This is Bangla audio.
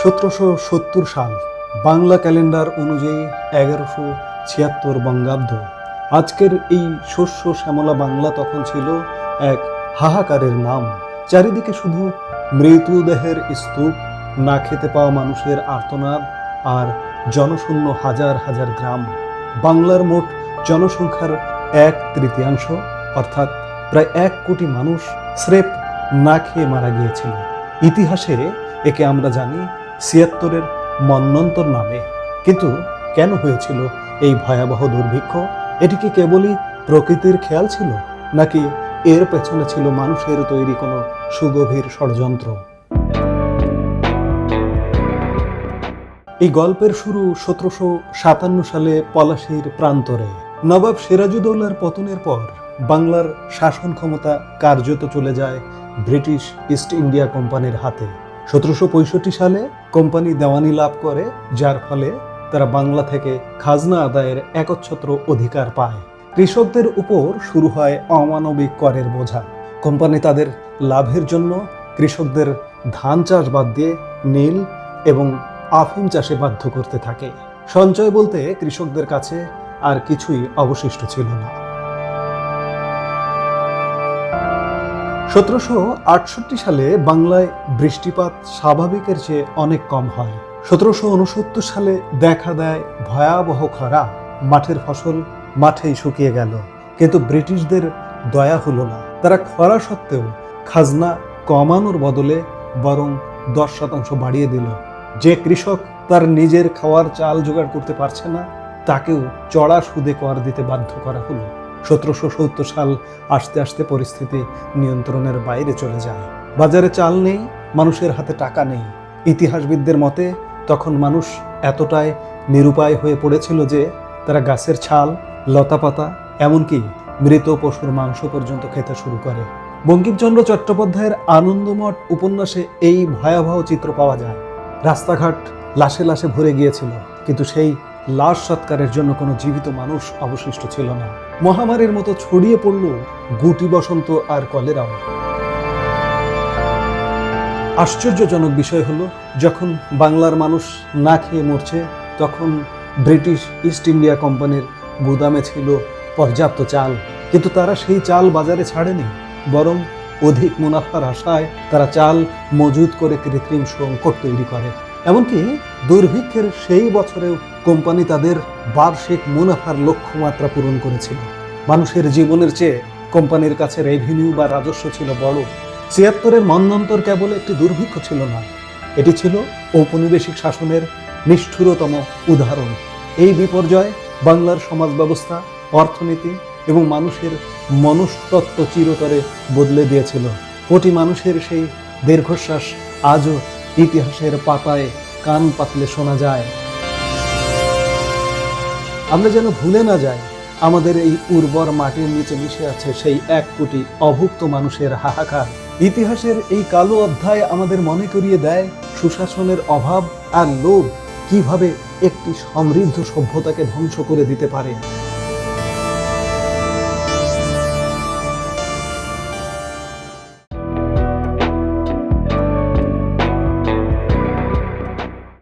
1770 সাল বাংলা ক্যালেন্ডার অনুযায়ী 1176 বঙ্গাব্দ। আজকের এই শস্য শ্যামলা বাংলা তখন ছিল এক হাহাকারের নাম। চারিদিকে শুধু মৃতদেহের স্তূপ, না খেতে পাওয়া মানুষের আর্তনাদ আর জনশূন্য হাজার হাজার গ্রাম। বাংলার মোট জনসংখ্যার 1/3 অর্থাৎ প্রায় 1 কোটি মানুষ স্রেফ না খেয়ে মারা গিয়েছিল। ইতিহাসে একে আমরা জানি 76-এর মন্বন্তর নামে। কিন্তু কেন হয়েছিল এই ভয়াবহ দুর্ভিক্ষ? এটি কি কেবলই প্রকৃতির খেয়াল ছিল, নাকি এর পেছনে ছিল মানুষের তৈরি কোনো সুগভীর ষড়যন্ত্র? এই গল্পের শুরু 1757 সালে পলাশীর প্রান্তরে। নবাব সিরাজউদ্দৌলার পতনের পর বাংলার শাসন ক্ষমতা কার্যত চলে যায় ব্রিটিশ ইস্ট ইন্ডিয়া কোম্পানির হাতে। 1765 সালে কোম্পানি দেওয়ানি লাভ করে, যার ফলে তারা বাংলা থেকে খাজনা আদায়ের একচ্ছত্র অধিকার পায়। কৃষকদের উপর শুরু হয় অমানবিক করের বোঝা। কোম্পানি তাদের লাভের জন্য কৃষকদের ধান চাষ বাদ দিয়ে নীল এবং আফিম চাষে বাধ্য করতে থাকে। সঞ্চয় বলতে কৃষকদের কাছে আর কিছুই অবশিষ্ট ছিল না। 1768 সালে বাংলায় বৃষ্টিপাত স্বাভাবিকের চেয়ে অনেক কম হয়। 1769 সালে দেখা দেয় ভয়াবহ খরা। মাঠের ফসল মাঠেই শুকিয়ে গেল। কিন্তু ব্রিটিশদের দয়া হলো না। তারা খরা সত্ত্বেও খাজনা কমানোর বদলে বরং 10% বাড়িয়ে দিল। যে কৃষক তার নিজের খাওয়ার চাল জোগাড় করতে পারছে না, তাকেও চড়া সুদে কর দিতে বাধ্য করা হলো। 1770 সাল আস্তে আস্তে পরিস্থিতি নিয়ন্ত্রণের বাইরে চলে যায়। বাজারে চাল নেই, মানুষের হাতে টাকা নেই। ইতিহাসবিদদের মতে তখন মানুষ এতটাই নিরুপায় হয়ে পড়েছিল যে তারা গাছের ছাল, লতাপাতা, এমনকি মৃত পশুর মাংস পর্যন্ত খেতে শুরু করে। বঙ্কিমচন্দ্র চট্টোপাধ্যায়ের আনন্দমঠ উপন্যাসে এই ভয়াবহ চিত্র পাওয়া যায়। রাস্তাঘাট লাশে লাশে ভরে গিয়েছিল, কিন্তু সেই লাশ সৎকারের জন্য কোনো জীবিত মানুষ অবশিষ্ট ছিল না। মহামারীর মতো ছড়িয়ে পড়ল গুটি বসন্ত আর কলেরাও। আশ্চর্যজনক বিষয় হলো, যখন বাংলার মানুষ না খেয়ে মরছে, তখন ব্রিটিশ ইস্ট ইন্ডিয়া কোম্পানির গুদামে ছিল পর্যাপ্ত চাল। কিন্তু তারা সেই চাল বাজারে ছাড়েনি, বরং অধিক মুনাফার আশায় তারা চাল মজুত করে কৃত্রিম সংকট তৈরি করে। এমনকি দুর্ভিক্ষের সেই বছরেও কোম্পানি তাদের বার্ষিক মুনাফার লক্ষ্যমাত্রা পূরণ করেছিল। মানুষের জীবনের চেয়ে কোম্পানির কাছে রেভিনিউ বা রাজস্ব ছিল বড়। 76-এর মন্বন্তর কেবল একটি দুর্ভিক্ষ ছিল না, এটি ছিল ঔপনিবেশিক শাসনের নিষ্ঠুরতম উদাহরণ। এই বিপর্যয় বাংলার সমাজ ব্যবস্থা, অর্থনীতি এবং মানুষের মনস্তত্ত্ব চিরতরে বদলে দিয়েছিল। কোটি মানুষের সেই দীর্ঘশ্বাস আজও ইতিহাসের পাতায় কান পাতলে শোনা যায়। আমরা যেন ভুলে না যাই, আমাদের এই উর্বর মাটির নিচে মিশে আছে সেই 1 কোটি অভুক্ত মানুষের হাহাকার। ইতিহাসের এই কালো অধ্যায় আমাদের মনে করিয়ে দেয় সুশাসনের অভাব আর লোভ কিভাবে একটি সমৃদ্ধ সভ্যতাকে ধ্বংস করে দিতে পারে।